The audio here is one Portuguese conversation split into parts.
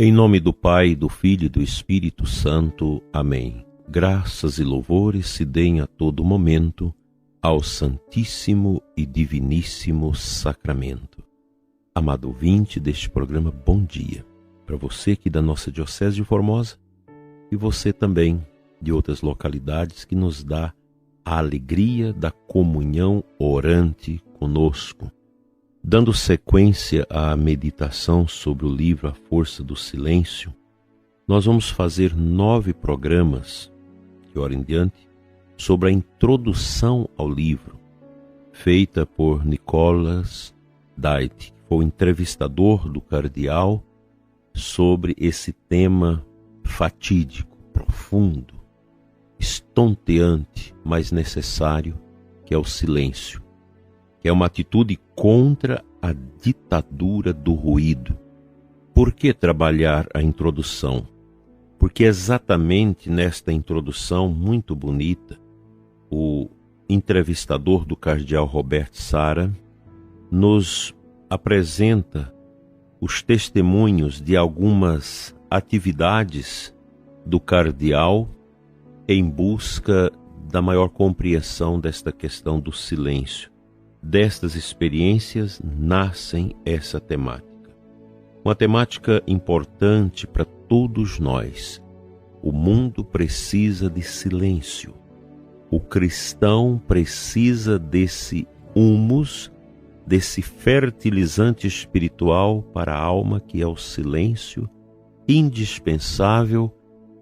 Em nome do Pai, do Filho e do Espírito Santo. Amém. Graças e louvores se deem a todo momento ao Santíssimo e Diviníssimo Sacramento. Amado ouvinte deste programa, bom dia. Para você aqui da nossa Diocese de Formosa e você também de outras localidades que nos dá a alegria da comunhão orante conosco. Dando sequência à meditação sobre o livro A Força do Silêncio, nós vamos fazer 9 programas, de hora em diante, sobre a introdução ao livro, feita por Nicholas Deit, que foi o entrevistador do cardeal sobre esse tema fatídico, profundo, estonteante, mas necessário, que é o silêncio, que é uma atitude contra a ditadura do ruído. Por que trabalhar a introdução? Porque exatamente nesta introdução muito bonita, o entrevistador do cardeal Robert Sarah nos apresenta os testemunhos de algumas atividades do cardeal em busca da maior compreensão desta questão do silêncio. Destas experiências nascem essa temática. Uma temática importante para todos nós. O mundo precisa de silêncio. O cristão precisa desse humus, desse fertilizante espiritual para a alma, que é o silêncio, indispensável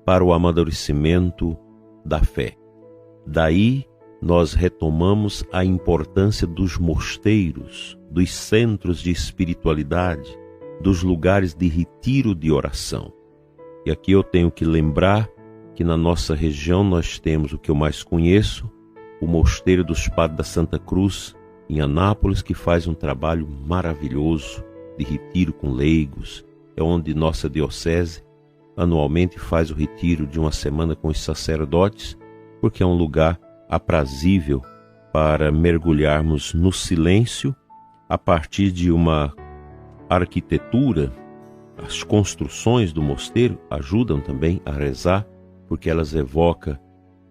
para o amadurecimento da fé. Daí, nós retomamos a importância dos mosteiros, dos centros de espiritualidade, dos lugares de retiro de oração. E aqui eu tenho que lembrar que na nossa região nós temos o que eu mais conheço, o Mosteiro dos Padres da Santa Cruz, em Anápolis, que faz um trabalho maravilhoso de retiro com leigos. É onde nossa diocese anualmente faz o retiro de uma semana com os sacerdotes, porque é um lugar aprazível para mergulharmos no silêncio a partir de uma arquitetura. As construções do mosteiro ajudam também a rezar, porque elas evocam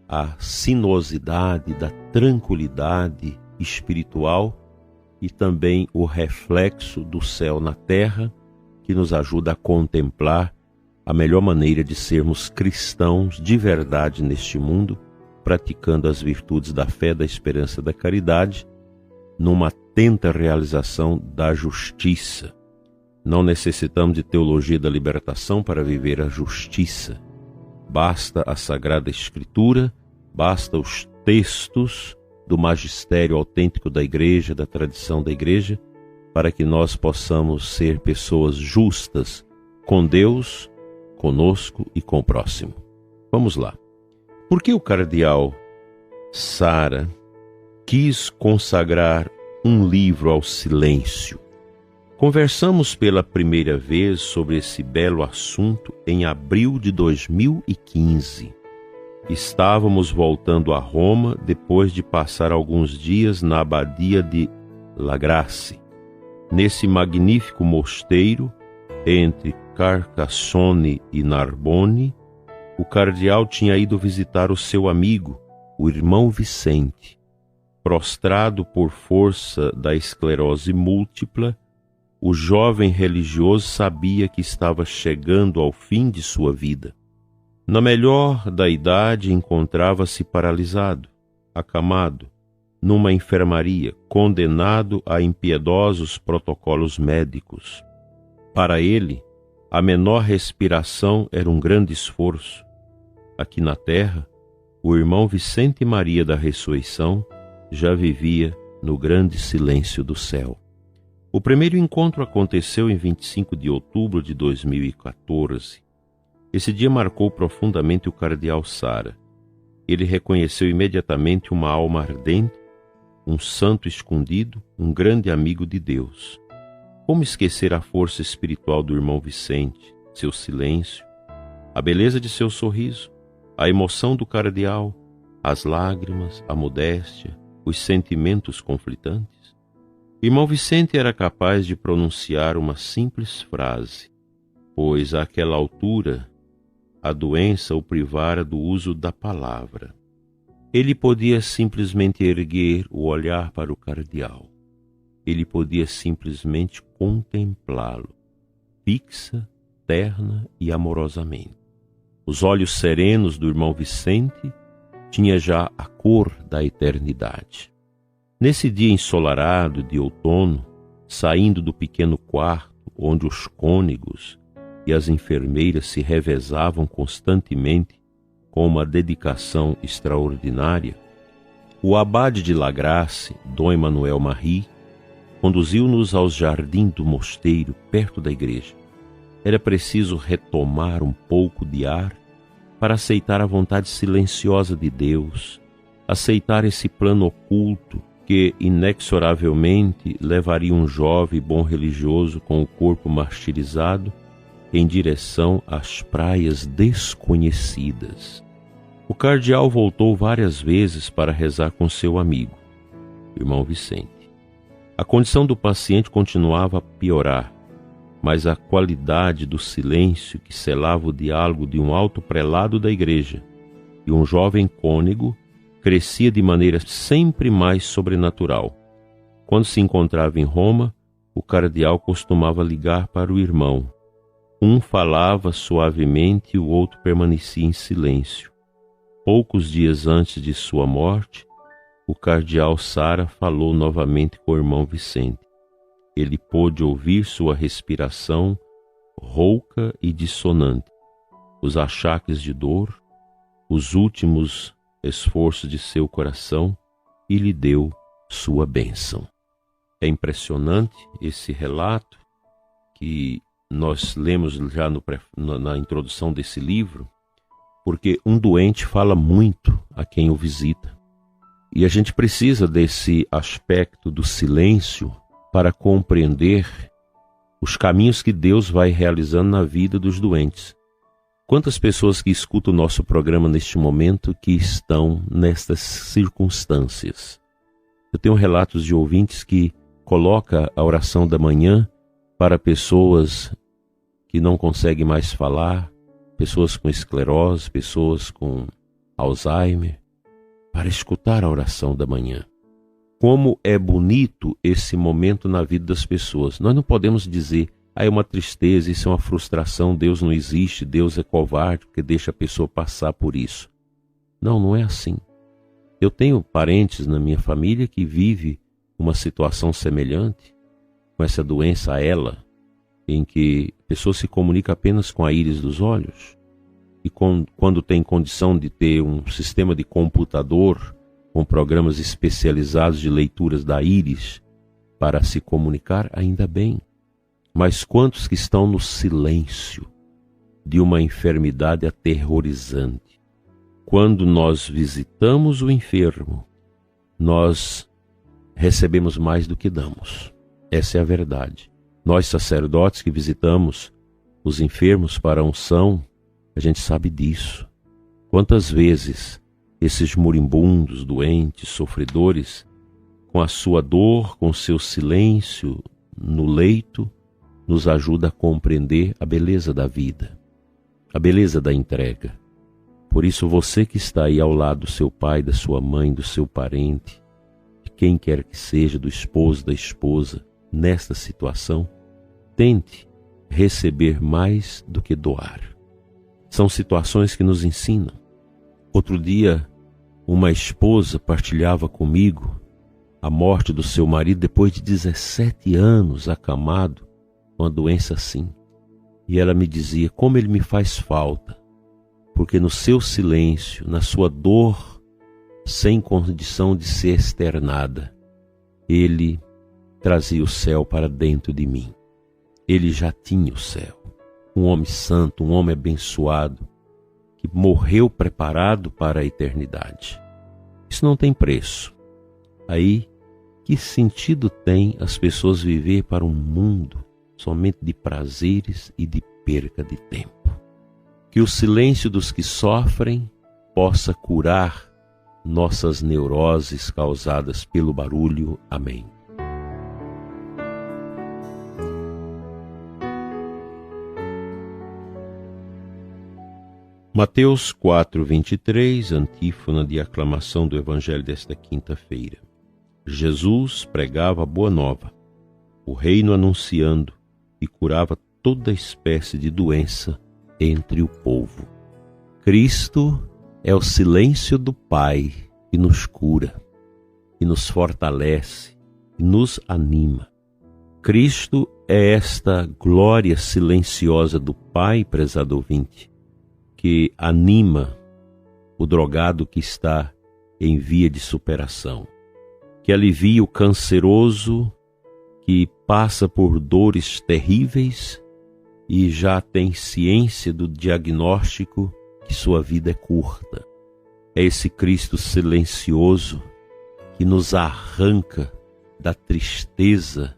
a sinuosidade da tranquilidade espiritual e também o reflexo do céu na terra, que nos ajuda a contemplar a melhor maneira de sermos cristãos de verdade neste mundo, praticando as virtudes da fé, da esperança e da caridade, numa atenta realização da justiça. Não necessitamos de teologia da libertação para viver a justiça. Basta a Sagrada Escritura, basta os textos do magistério autêntico da Igreja, da tradição da Igreja, para que nós possamos ser pessoas justas com Deus, conosco e com o próximo. Vamos lá. Por que o cardeal Sarah quis consagrar um livro ao silêncio? Conversamos pela primeira vez sobre esse belo assunto em abril de 2015. Estávamos voltando a Roma depois de passar alguns dias na abadia de La Grace. Nesse magnífico mosteiro, entre Carcassonne e Narbonne, o cardeal tinha ido visitar o seu amigo, o irmão Vicente. Prostrado por força da esclerose múltipla, o jovem religioso sabia que estava chegando ao fim de sua vida. Na melhor da idade, encontrava-se paralisado, acamado, numa enfermaria, condenado a impiedosos protocolos médicos. Para ele, a menor respiração era um grande esforço. Aqui na terra, o irmão Vicente Maria da Ressurreição já vivia no grande silêncio do céu. O primeiro encontro aconteceu em 25 de outubro de 2014. Esse dia marcou profundamente o cardeal Sarah. Ele reconheceu imediatamente uma alma ardente, um santo escondido, um grande amigo de Deus. Como esquecer a força espiritual do irmão Vicente, seu silêncio, a beleza de seu sorriso, a emoção do cardeal, as lágrimas, a modéstia, os sentimentos conflitantes? Irmão Vicente era capaz de pronunciar uma simples frase: pois àquela altura a doença o privara do uso da palavra. Ele podia simplesmente erguer o olhar para o cardeal. Ele podia simplesmente contemplá-lo, fixa, terna e amorosamente. Os olhos serenos do irmão Vicente tinham já a cor da eternidade. Nesse dia ensolarado de outono, saindo do pequeno quarto onde os cônegos e as enfermeiras se revezavam constantemente com uma dedicação extraordinária, o abade de Lagrasse, Dom Emmanuel Marie, conduziu-nos aos jardins do mosteiro, perto da igreja. Era preciso retomar um pouco de ar para aceitar a vontade silenciosa de Deus, aceitar esse plano oculto que inexoravelmente levaria um jovem bom religioso com o corpo martirizado em direção às praias desconhecidas. O cardeal voltou várias vezes para rezar com seu amigo, irmão Vicente. A condição do paciente continuava a piorar, mas a qualidade do silêncio que selava o diálogo de um alto prelado da igreja e um jovem cônego crescia de maneira sempre mais sobrenatural. Quando se encontrava em Roma, o cardeal costumava ligar para o irmão. Um falava suavemente e o outro permanecia em silêncio. Poucos dias antes de sua morte, o cardeal Sara falou novamente com o irmão Vicente. Ele pôde ouvir sua respiração rouca e dissonante, os achaques de dor, os últimos esforços de seu coração, e lhe deu sua bênção. É impressionante esse relato que nós lemos já na introdução desse livro, porque um doente fala muito a quem o visita. E a gente precisa desse aspecto do silêncio para compreender os caminhos que Deus vai realizando na vida dos doentes. Quantas pessoas que escutam o nosso programa neste momento que estão nestas circunstâncias? Eu tenho relatos de ouvintes que colocam a oração da manhã para pessoas que não conseguem mais falar, pessoas com esclerose, pessoas com Alzheimer, para escutar a oração da manhã. Como é bonito esse momento na vida das pessoas. Nós não podemos dizer, é uma tristeza, isso é uma frustração, Deus não existe, Deus é covarde, porque deixa a pessoa passar por isso. Não, não é assim. Eu tenho parentes na minha família que vivem uma situação semelhante, com essa doença a ela, em que a pessoa se comunica apenas com a íris dos olhos. E quando tem condição de ter um sistema de computador com programas especializados de leituras da íris para se comunicar, ainda bem. Mas quantos que estão no silêncio de uma enfermidade aterrorizante? Quando nós visitamos o enfermo, nós recebemos mais do que damos. Essa é a verdade. Nós, sacerdotes que visitamos os enfermos para a unção, a gente sabe disso. Quantas vezes esses moribundos, doentes, sofredores, com a sua dor, com seu silêncio no leito, nos ajuda a compreender a beleza da vida, a beleza da entrega. Por isso, você que está aí ao lado do seu pai, da sua mãe, do seu parente, de quem quer que seja, do esposo, da esposa, nesta situação, tente receber mais do que doar. São situações que nos ensinam. Outro dia, uma esposa partilhava comigo a morte do seu marido depois de 17 anos acamado com uma doença assim. E ela me dizia como ele me faz falta, porque no seu silêncio, na sua dor, sem condição de ser externada, ele trazia o céu para dentro de mim. Ele já tinha o céu. Um homem santo, um homem abençoado, que morreu preparado para a eternidade. Isso não tem preço. Aí, que sentido tem as pessoas viver para um mundo somente de prazeres e de perca de tempo? Que o silêncio dos que sofrem possa curar nossas neuroses causadas pelo barulho. Amém. Mateus 4:23, antífona de aclamação do Evangelho desta quinta-feira. Jesus pregava a boa nova, o reino anunciando, e curava toda espécie de doença entre o povo. Cristo é o silêncio do Pai que nos cura, que nos fortalece, que nos anima. Cristo é esta glória silenciosa do Pai, prezado ouvinte, que anima o drogado que está em via de superação, que alivia o canceroso que passa por dores terríveis e já tem ciência do diagnóstico que sua vida é curta. É esse Cristo silencioso que nos arranca da tristeza,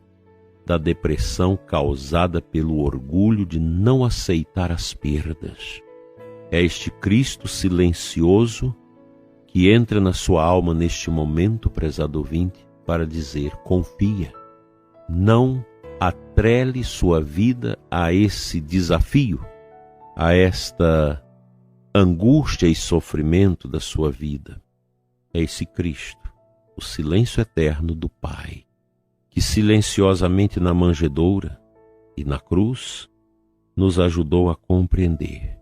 da depressão causada pelo orgulho de não aceitar as perdas. É este Cristo silencioso que entra na sua alma neste momento, prezado ouvinte, para dizer: confia, não atrele sua vida a esse desafio, a esta angústia e sofrimento da sua vida. É esse Cristo, o silêncio eterno do Pai, que silenciosamente na manjedoura e na cruz nos ajudou a compreender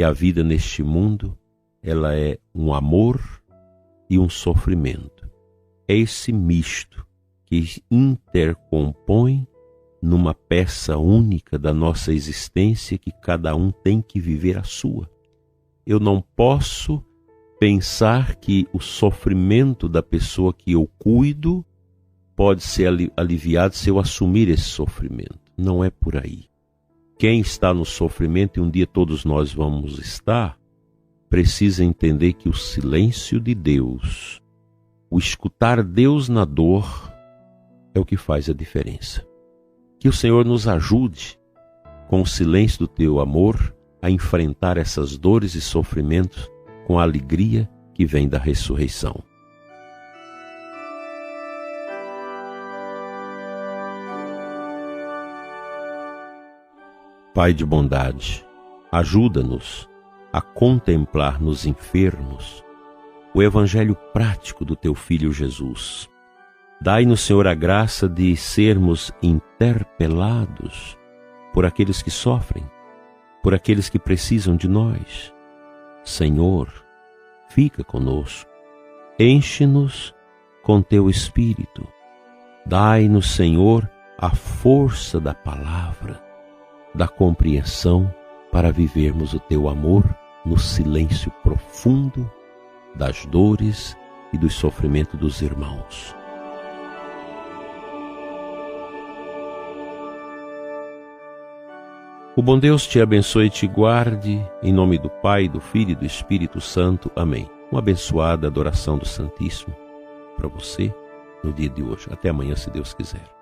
que a vida neste mundo, ela é um amor e um sofrimento. É esse misto que intercompõe numa peça única da nossa existência, que cada um tem que viver a sua. Eu não posso pensar que o sofrimento da pessoa que eu cuido pode ser aliviado se eu assumir esse sofrimento. Não é por aí. Quem está no sofrimento, e um dia todos nós vamos estar, precisa entender que o silêncio de Deus, o escutar Deus na dor, é o que faz a diferença. Que o Senhor nos ajude, com o silêncio do teu amor, a enfrentar essas dores e sofrimentos com a alegria que vem da ressurreição. Pai de bondade, ajuda-nos a contemplar nos enfermos o evangelho prático do teu Filho Jesus. Dai-nos, Senhor, a graça de sermos interpelados por aqueles que sofrem, por aqueles que precisam de nós. Senhor, fica conosco, enche-nos com teu Espírito. Dai-nos, Senhor, a força da palavra, da compreensão, para vivermos o teu amor no silêncio profundo das dores e do sofrimento dos irmãos. O bom Deus te abençoe e te guarde, em nome do Pai, do Filho e do Espírito Santo. Amém. Uma abençoada adoração do Santíssimo para você no dia de hoje. Até amanhã, se Deus quiser.